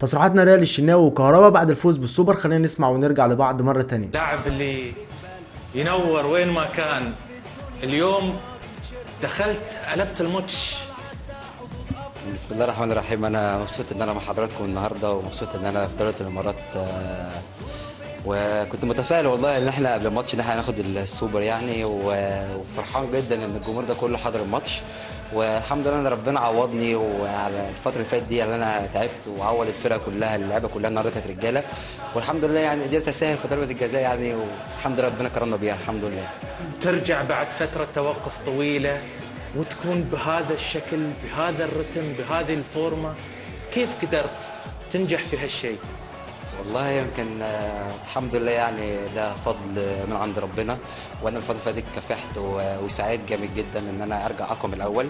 تصريحات نارية للشناوي وكهربا بعد الفوز بالسوبر. خلينا نسمع ونرجع لبعض مرة تانية. لاعب اللي ينور وين ما كان. اليوم دخلت قلبت الماتش. بسم الله الرحمن الرحيم. انا مبسوط ان انا مع حضراتكم النهارده، ومبسوط ان انا في دوله الامارات. وكنت متفائل والله ان احنا قبل الماتش ان احنا هناخد السوبر يعني، وفرحان جدا ان الجمهور ده كله حضر الماتش. والحمد لله ان ربنا عوضني، وعلى الفتره اللي فاتت دي اللي انا تعبت، وعوض الفرقه كلها، اللعيبه كلها النهارده كانت رجاله. والحمد لله يعني قدرت اساهم في ضربه الجزاء يعني، والحمد لله ربنا كرمنا بيها الحمد لله. ترجع بعد فترة توقف طويلة وتكون بهذا الشكل، بهذا الرتم، بهذه الفورمة. كيف قدرت تنجح في هالشيء؟ والله يمكن الحمد لله يعني ده فضل من عند ربنا. وانا الفتره اللي فاتت كافحت وسعيت جامد جدا ان انا ارجع اقوى من الاول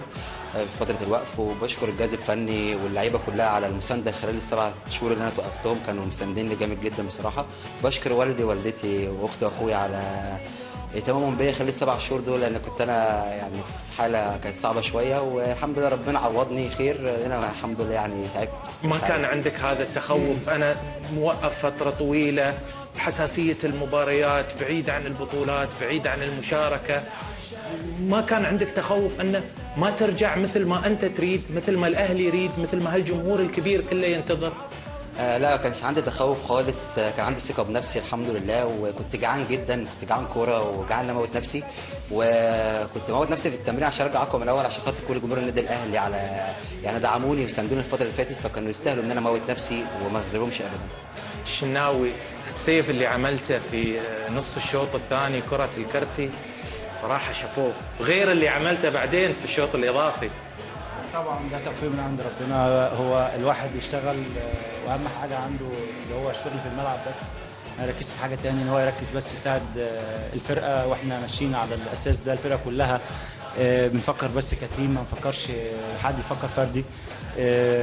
في فتره الوقف. وبشكر الجهاز الفني واللعيبه كلها على المسانده خلال السبع شهور اللي انا توقفتهم، كانوا مسانديني جامد جدا بصراحه. بشكر والدي ووالدتي واختي واخويا على اهتمامهم بيا خلال السبع شهور دول، لان كنت انا يعني في حاله كانت صعبه شويه، والحمد لله ربنا عوضني خير. انا الحمد لله يعني تعبت. ما كان عندك هذا التخوف؟ أنا موقف فترة طويلة، حساسية المباريات، بعيد عن البطولات، بعيد عن المشاركة. ما كان عندك تخوف أنه ما ترجع مثل ما أنت تريد، مثل ما الأهلي يريد، مثل ما هالجمهور الكبير كله ينتظر؟ لا ما كانش عندي تخوف خالص. كان عندي ثقة بنفسي الحمد لله، وكنت جعان جدا، كنت جعان كورة وجعان اموت نفسي. وكنت موت نفسي في التمرين عشان ارجع اقوى من الاول، عشان خاطر كل جمهور النادي الاهلي على يعني دعموني وساندوني الفترة اللي فاتت، فكانوا يستاهلوا ان انا اموت نفسي وما اخذلهمش ابدا. الشناوي، السيف اللي عملته في نص الشوط الثاني، كرة الكرتي، صراحة شابوه، غير اللي عملته بعدين في الشوط الإضافي. طبعا ده توفيق من عند ربنا. هو الواحد بيشتغل واهم حاجه عنده اللي هو الشغل في الملعب بس، ما يركزش في حاجه تاني، ان هو يركز بس يساعد الفرقه. واحنا ماشيين على الاساس ده، الفرقه كلها بنفكر بس كتيم، ما نفكرش حد يفكر فردي.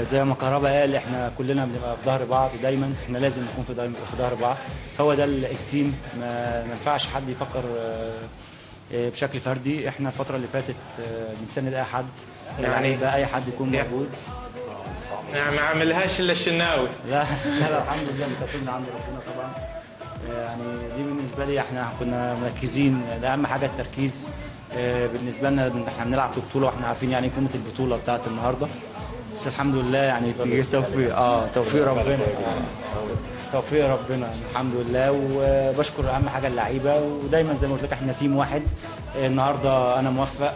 زي ما كهربا قال، احنا كلنا بنبقى في ظهر بعض دايما، احنا لازم نكون في ظهر بعض. هو ده التيم، ما ينفعش حد يفكر بشكل فردي. احنا الفتره اللي فاتت بنساند اي حد، يعني اي حد يكون موجود. يعني ما عملهاش الا الشناوي. لا لا الحمد لله بتوفيق من عند ربنا طبعا. يعني دي بالنسبه لي احنا كنا مركزين، ده اهم حاجه التركيز. بالنسبه لنا احنا بنلعب في بطوله، واحنا عارفين يعني قيمه البطوله بتاعت النهارده. بس الحمد لله يعني توفيق توفيق ربنا. توفيق ربنا الحمد لله. وبشكر اهم حاجه اللعيبه، ودايما زي ما قلت لك احنا تيم واحد. النهارده انا موفق،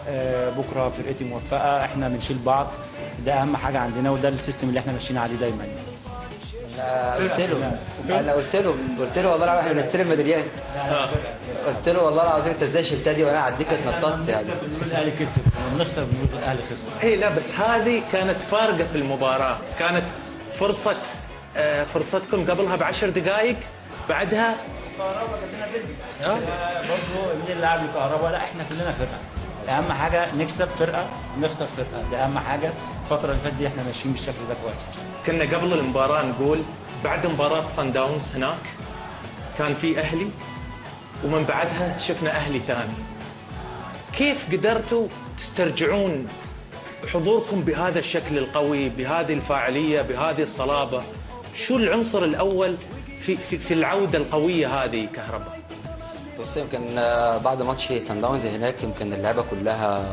بكره فرقتي موفقه، احنا بنشيل بعض. ده اهم حاجه عندنا، وده السيستم اللي احنا ماشيين عليه دايما. انا قلت له والله العظيم احنا بنستلم ميداليات. قلت له والله العظيم انت ازاي شلتني وانا اعديك اتنططت يعني. بنقول الاهلي كسب، بنخسر بنقول الاهلي خسر. اي لا، بس هذه كانت فارقه في المباراه، كانت فرصه فرصتكم قبلها ب10 دقائق، بعدها كهربا جاب لنا بيلدي برضه. مين اللي لعب لكهربا؟ لا احنا كلنا فرقه، اهم حاجه نكسب فرقه نخسر فرقه، ده اهم حاجه. الفتره اللي فاتت دي احنا ماشيين بالشكل ده كويس. كنا قبل المباراه نقول بعد مباراه صن داونز هناك كان في اهلي، ومن بعدها شفنا اهلي ثاني. كيف قدرتوا تسترجعون حضوركم بهذا الشكل القوي، بهذه الفاعليه، بهذه الصلابه؟ شو العنصر الاول في العوده القويه هذه كهرباء؟ بص يمكن بعد ماتش سان داونز هناك يمكن اللعيبه كلها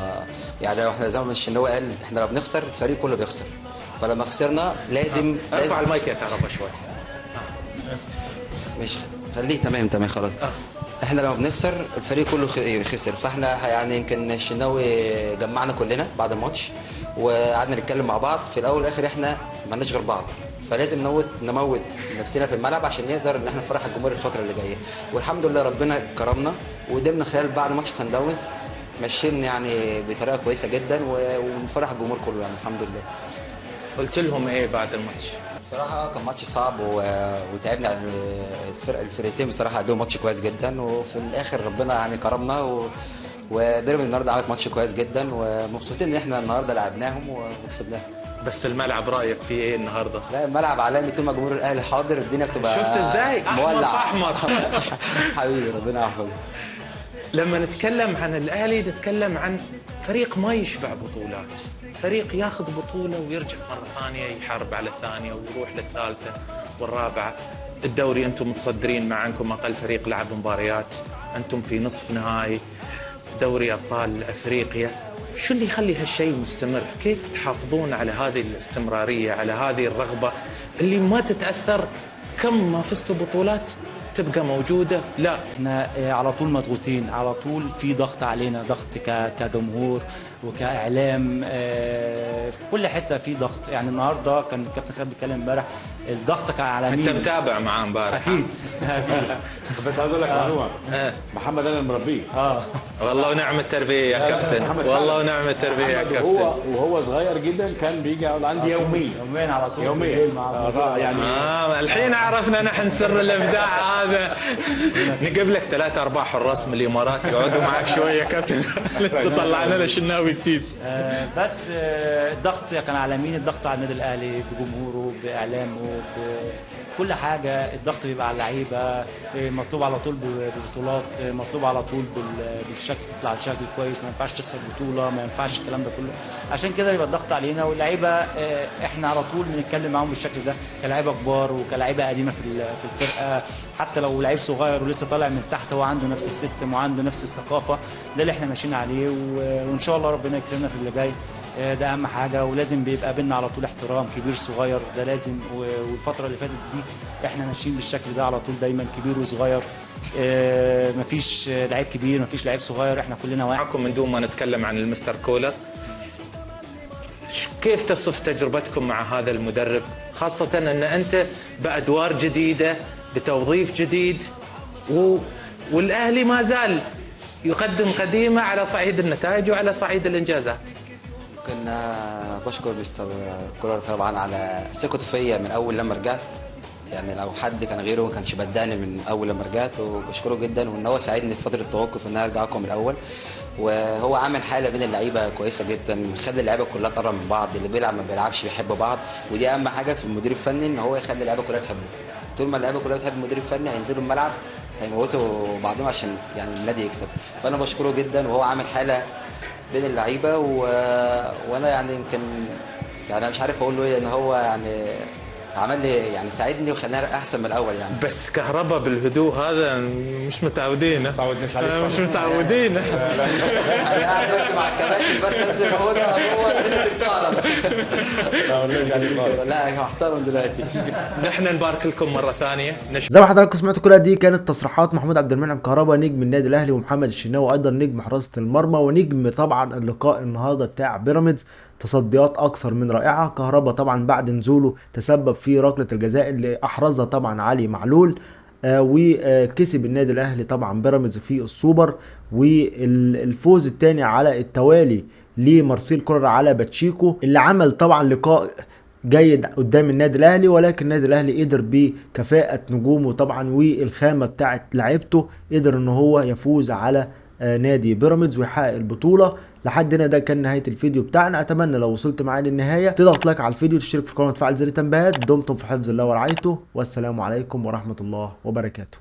يعني احنا زي ما الشناوي قال، احنا لما بنخسر الفريق كله بيخسر. فلما خسرنا لازم ارفع المايك يا كهرباء شوي. ماشي خليه تمام خلاص. احنا لما بنخسر الفريق كله خسر. فاحنا يعني يمكن الشناوي جمعنا كلنا بعد الماتش، وقعدنا نتكلم مع بعض. في الاول والاخر احنا مالناش غير بعض، فلازم نموت نفسنا في الملعب عشان نقدر ان احنا نفرح الجمهور الفتره اللي جايه. والحمد لله ربنا كرمنا، وقدرنا خلال بعد ماتش سان داونز ماشيين يعني بطريقه كويسه جدا، ونفرح الجمهور كله يعني الحمد لله. قلت لهم ايه بعد الماتش؟ بصراحه كان ماتش صعب وتعبنا يعني. الفرقتين بصراحه قدموا ماتش كويس جدا، وفي الاخر ربنا يعني كرمنا وبيراميدز النهارده عملت ماتش كويس جدا، ومبسوطين ان احنا النهارده لعبناهم وكسبناهم. بس الملعب رايك فيه ايه النهارده؟ لا الملعب عالمي، طول ما جمهور الاهلي حاضر الدنيا بتبقى شفت ازاي؟ احمر مولع. احمر. حبيبي ربنا يحفظك. لما نتكلم عن الاهلي نتكلم عن فريق ما يشبع بطولات، فريق ياخذ بطوله ويرجع مره ثانيه يحارب على الثانيه ويروح للثالثه والرابعه. الدوري انتم متصدرين، مع انكم اقل فريق لعب مباريات، انتم في نصف نهائي دوري ابطال افريقيا. شو اللي يخلي هالشيء مستمر؟ كيف تحافظون على هذه الاستمراريه، على هذه الرغبه اللي ما تتاثر كم ما فزتوا بطولات تبقى موجوده؟ لا، احنا على طول مضغوطين، على طول في ضغط علينا، ضغط كجمهور وكاعلام، في كل حته في ضغط. يعني النهارده كان الكابتن خالد بيتكلم امبارح، الضغط كان على مين؟ انت متابع معاه امبارح؟ اكيد. بس عايز اقول لك معلومه، محمد انا اللي مربيه. والله ونعم التربيه يا كابتن، والله ونعم التربيه يا كابتن. وهو صغير جدا كان بيجي يقعد عندي يوميا على طول، يوميا يعني الحين عرفنا نحن سر الابداع هذا. نجيب لك 3-4 حراس من الامارات يقعدوا معك شويه يا كابتن، تطلع لنا شناوي جديد. بس الضغط كان على مين؟ الضغط على النادي الاهلي بجمهوره، باعلامه، بكل حاجه. الضغط بيبقى على اللعيبه، مطلوب على طول ببطولات، مطلوب على طول بالشكل، تطلع بشكل كويس، ما ينفعش تخسر بطوله، ما ينفعش الكلام ده كله. عشان كده يبقى الضغط علينا، واللعيبه احنا على طول بنتكلم معاهم بالشكل ده كلاعيبه كبار وكلاعيبه قديمه في الفرقه. حتى لو لعيب صغير ولسه طالع من تحت، هو عنده نفس السيستم وعنده نفس الثقافه، ده اللي احنا ماشيين عليه. وان شاء الله ربنا يكرمنا في اللي جاي، ده اهم حاجه. ولازم بيبقى بينا على طول احترام، كبير صغير، ده لازم. والفتره اللي فاتت دي احنا ماشيين بالشكل ده على طول، دايما كبير وصغير، مفيش لعيب كبير مفيش لعيب صغير، احنا كلنا واحد. من دون ما نتكلم عن المستر كولر، كيف تصف تجربتكم مع هذا المدرب، خاصه ان انت بادوار جديده بتوظيف جديد، والاهلي ما زال يقدم قديمه على صعيد النتائج وعلى صعيد الانجازات؟ كنا بشكر مستر كولر طبعا على ثقته فيا من اول لما رجعت. يعني لو حد كان غيره ما كانش بداني من اول لما رجعت، وبشكره جدا. وان هو ساعدني في فتره التوقف ان انا ارجع اقوى من الاول. وهو عامل حاله بين اللعيبه كويسه جدا، خلى اللعيبه كلها تقرب من بعض، اللي بيلعب ما بيلعبش بيحب بعض. ودي اهم حاجه في المدير الفني، ان هو يخلي اللعيبه كلها تحبه. طول ما اللعيبه كلها تحب المدير الفني هينزلوا الملعب هيموتوا بعضهم عشان يعني النادي يكسب. فانا بشكره جدا، وهو عامل حاله بين اللعيبه وانا يعني يمكن يعني انا مش عارف اقول له ايه، لان هو يعني عمل لي يعني ساعدني وخلاني احسن من الاول يعني. بس كهرباء بالهدوء هذا مش متعودين، مش متعودين. انا قاعد بس مع الكباتن، بس انزل الاوضه جوه الدنيا تتكهرب. لا هحترم دلوقتي. نحن نبارك لكم مره ثانيه. زي ما حضراتكم سمعتوا كلها، دي كانت تصريحات محمود عبد المنعم كهربا نجم النادي الاهلي، ومحمد الشناوي ايضا نجم حراسه المرمى، ونجم طبعا اللقاء النهارده بتاع بيراميدز. تصديات اكثر من رائعه. كهربا طبعا بعد نزوله تسبب في ركله الجزاء اللي احرزها طبعا علي معلول، وكسب النادي الاهلي طبعا بيراميدز في السوبر. والفوز الثاني على التوالي لمارسيل كولر على باتشيكو، اللي عمل طبعا لقاء جيد قدام النادي الاهلي، ولكن النادي الاهلي قدر بكفاءه نجومه طبعا والخامه بتاعه لعيبته، قدر ان هو يفوز على نادي بيراميدز ويحقق البطوله. لحد هنا ده كان نهايه الفيديو بتاعنا. اتمنى لو وصلت معايا للنهايه تضغط لايك على الفيديو، تشترك في القناه وتفعل زر التنبيهات. دمتم في حفظ الله ورعايته، والسلام عليكم ورحمه الله وبركاته.